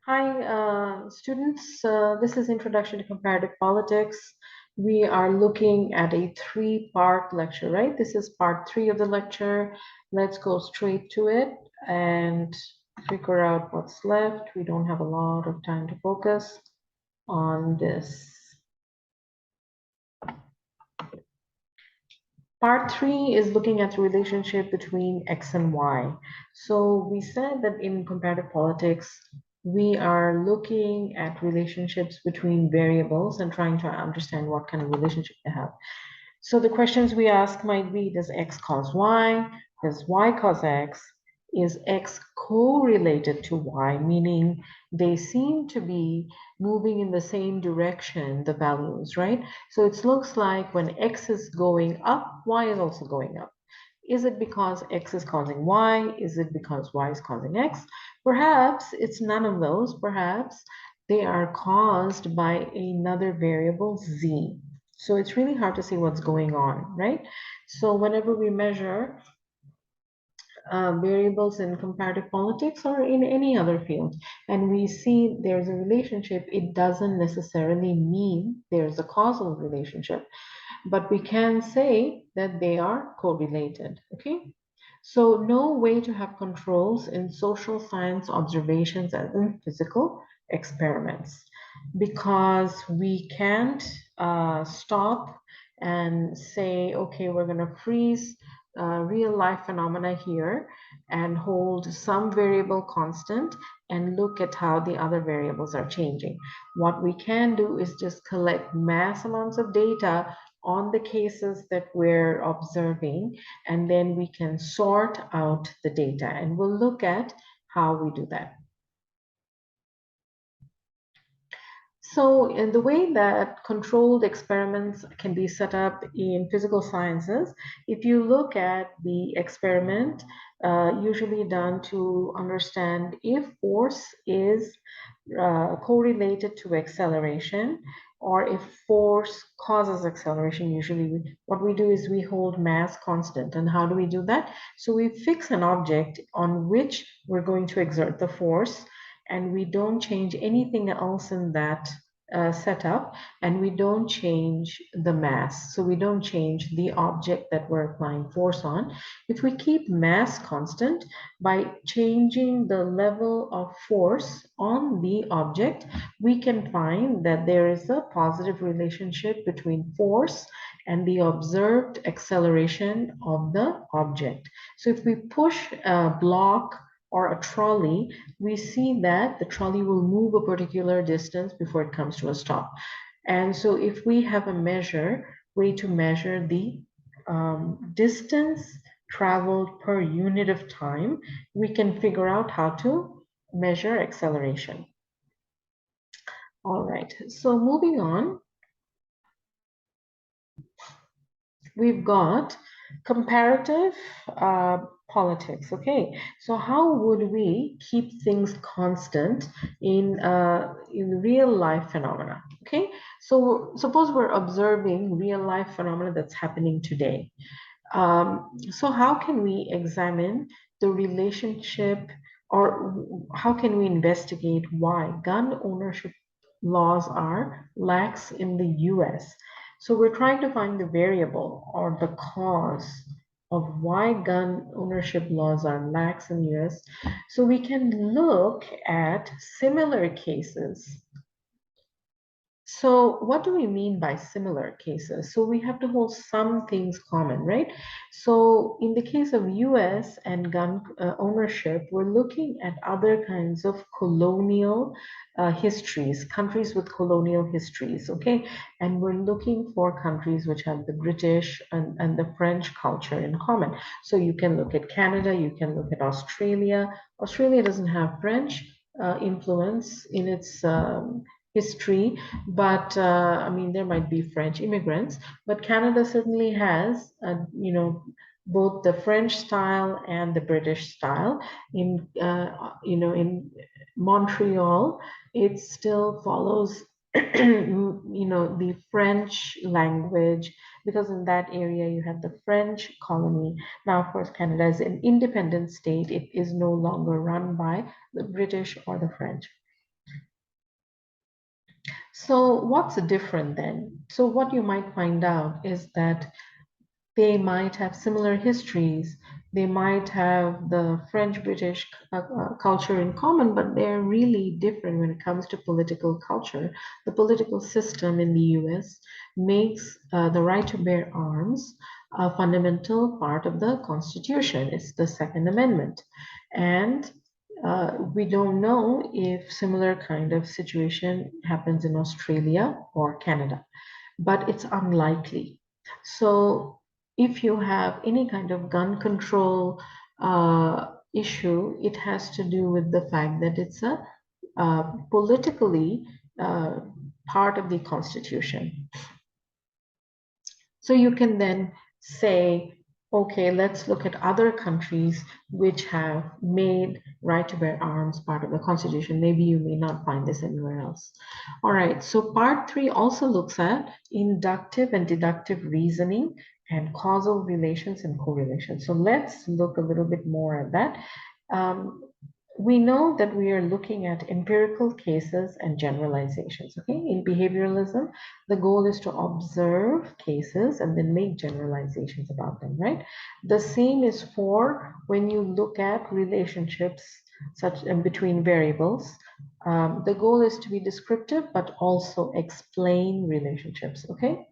Hi, students. This is Introduction to Comparative Politics. We are looking at a three-part lecture, right? This is part three of the lecture. Let's go straight to it and figure out what's left. We don't have a lot of time to focus on this. Part three is looking at the relationship between X and Y. So we said that in comparative politics, we are looking at relationships between variables and trying to understand what kind of relationship they have. So the questions we ask might be, does X cause Y? Does Y cause X? Is X correlated to Y? Meaning they seem to be moving in the same direction, the values, right? So it looks like when X is going up, Y is also going up. Is it because X is causing Y? Is it because Y is causing X? Perhaps it's none of those. Perhaps they are caused by another variable, Z. So it's really hard to see what's going on, right? So whenever we measure variables in comparative politics or in any other field, and we see there's a relationship, it doesn't necessarily mean there's a causal relationship, but we can say that they are correlated, okay? So no way to have controls in social science observations as in physical experiments, because we can't stop and say, okay, we're going to freeze real life phenomena here and hold some variable constant and look at how the other variables are changing. What we can do is just collect mass amounts of data on the cases that we're observing, and then we can sort out the data, and we'll look at how we do that. So, in the way that controlled experiments can be set up in physical sciences, if you look at the experiment, usually done to understand if force is correlated to acceleration, or if force causes acceleration, usually what we do is we hold mass constant. And how do we do that? So we fix an object on which we're going to exert the force, and we don't change anything else in that setup, and we don't change the mass. So we don't change the object that we're applying force on. If we keep mass constant by changing the level of force on the object, we can find that there is a positive relationship between force and the observed acceleration of the object. So if we push a block or a trolley, we see that the trolley will move a particular distance before it comes to a stop. And so if we have a way to measure the distance traveled per unit of time, we can figure out how to measure acceleration. All right, so moving on, we've got comparative politics. Okay, so how would we keep things constant in real life phenomena? Okay, so suppose we're observing real life phenomena that's happening today. So how can we examine the relationship, or how can we investigate why gun ownership laws are lax in the US? So we're trying to find the variable or the cause of why gun ownership laws are lax in the US. So we can look at similar cases. So what do we mean by similar cases? So we have to hold some things common, right? So in the case of US and gun ownership, we're looking at other kinds of colonial histories, countries with colonial histories, okay? And we're looking for countries which have the British and the French culture in common. So you can look at Canada, you can look at Australia. Australia doesn't have French influence in its history, but I mean, there might be French immigrants, but Canada certainly has, both the French style and the British style. In Montreal, it still follows, the French language, because in that area you have the French colony. Now, of course, Canada is an independent state. It is no longer run by the British or the French. So what's different then? So what you might find out is that they might have similar histories. They might have the French British culture in common, but they're really different when it comes to political culture. The political system in the US makes the right to bear arms a fundamental part of the Constitution. It's the Second Amendment. And we don't know if similar kind of situation happens in Australia or Canada, but it's unlikely. So if you have any kind of gun control issue, it has to do with the fact that it's a politically uh, part of the Constitution. So you can then say, okay, let's look at other countries which have made right to bear arms part of the Constitution. Maybe you may not find this anywhere else. All right, so part three also looks at inductive and deductive reasoning and causal relations and correlations. So let's look a little bit more at that. Um, we know that we are looking at empirical cases and generalizations. Okay, in behavioralism, the goal is to observe cases and then make generalizations about them, right? The same is for when you look at relationships such between variables. The goal is to be descriptive, but also explain relationships. Okay.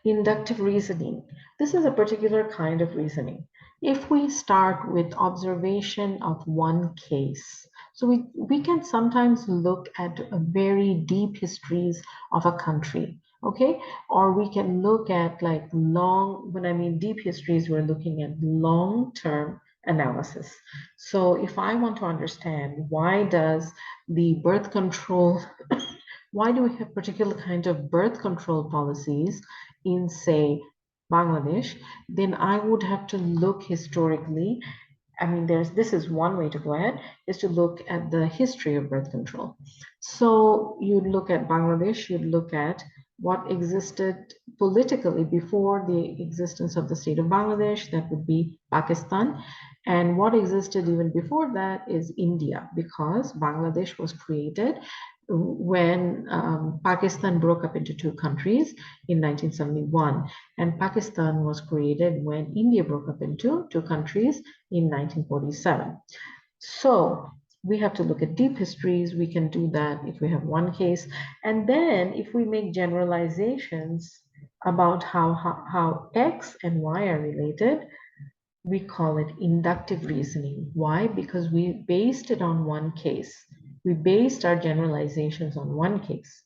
Inductive reasoning. This is a particular kind of reasoning. If we start with observation of one case, so we can sometimes look at very deep histories of a country, okay? Or we can look at like when I mean deep histories, we're looking at long-term analysis. So if I want to understand why does the birth control why do we have particular kind of birth control policies in, say, Bangladesh, then I would have to look historically. I mean, this is one way to go ahead, is to look at the history of birth control. So you'd look at Bangladesh, you'd look at what existed politically before the existence of the state of Bangladesh, that would be Pakistan. And what existed even before that is India, because Bangladesh was created when Pakistan broke up into two countries in 1971, and Pakistan was created when India broke up into two countries in 1947. So we have to look at deep histories. We can do that if we have one case. And then if we make generalizations about how X and Y are related, we call it inductive reasoning. Why? Because we based it on one case. We based our generalizations on one case.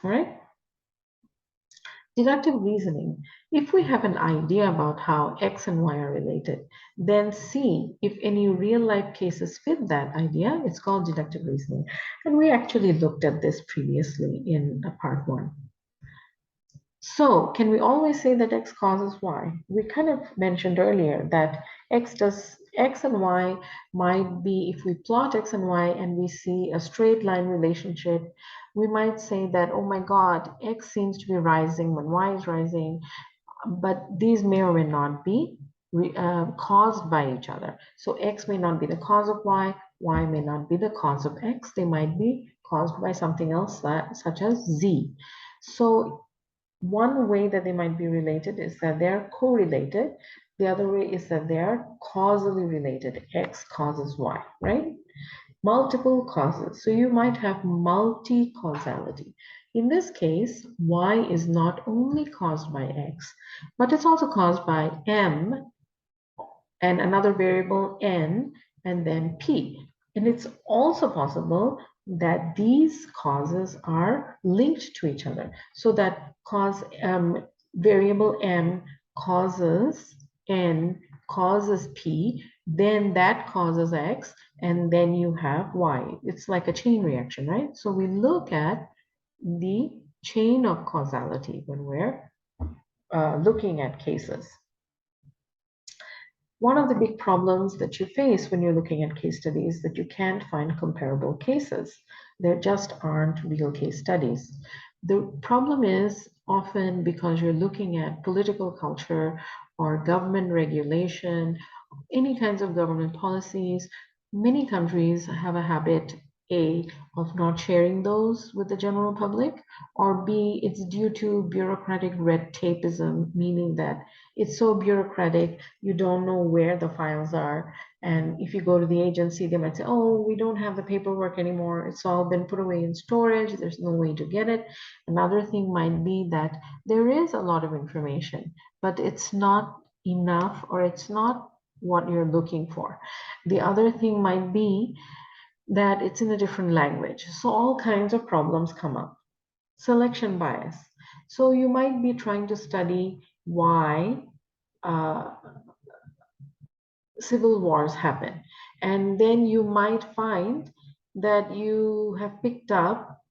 All right? Deductive reasoning. If we have an idea about how X and Y are related, then see if any real life cases fit that idea. It's called deductive reasoning. And we actually looked at this previously in part one. So can we always say that X causes Y? We kind of mentioned earlier that X and Y might be, if we plot X and Y and we see a straight line relationship, we might say that, oh my God, X seems to be rising when Y is rising, but these may or may not be caused by each other. So X may not be the cause of Y, Y may not be the cause of X, they might be caused by something else such as Z. So one way that they might be related is that they're correlated. The other way is that they are causally related. X causes Y, right? Multiple causes. So you might have multi-causality. In this case, Y is not only caused by X, but it's also caused by M and another variable N and then P. And it's also possible that these causes are linked to each other. So that variable M causes N causes P, then that causes X, and then you have Y. It's like a chain reaction, right? So we look at the chain of causality when we're looking at cases. One of the big problems that you face when you're looking at case studies is that you can't find comparable cases. There just aren't real case studies. The problem is often because you're looking at political culture or government regulation, any kinds of government policies. Many countries have a habit A, of not sharing those with the general public, or B, it's due to bureaucratic red tapeism, meaning that it's so bureaucratic, you don't know where the files are. And if you go to the agency, they might say, oh, we don't have the paperwork anymore. It's all been put away in storage. There's no way to get it. Another thing might be that there is a lot of information, but it's not enough, or it's not what you're looking for. The other thing might be that it's in a different language. So all kinds of problems come up. Selection bias. So you might be trying to study why uh, civil wars happen. And then you might find that you have picked up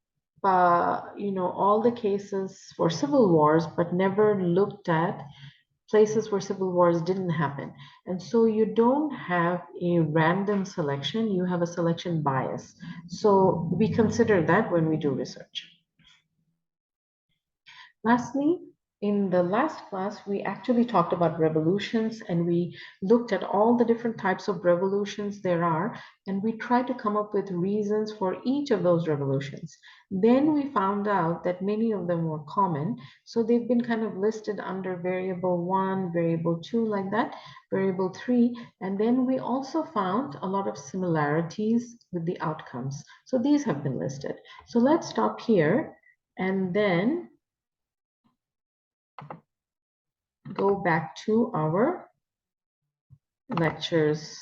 all the cases for civil wars, but never looked at places where civil wars didn't happen. And so you don't have a random selection, you have a selection bias. So we consider that when we do research. Lastly, in the last class, we actually talked about revolutions, and we looked at all the different types of revolutions there are, and we tried to come up with reasons for each of those revolutions. Then we found out that many of them were common, so they've been kind of listed under variable one, variable two, like that, variable three, and then we also found a lot of similarities with the outcomes. So these have been listed. So let's stop here and then go back to our lectures.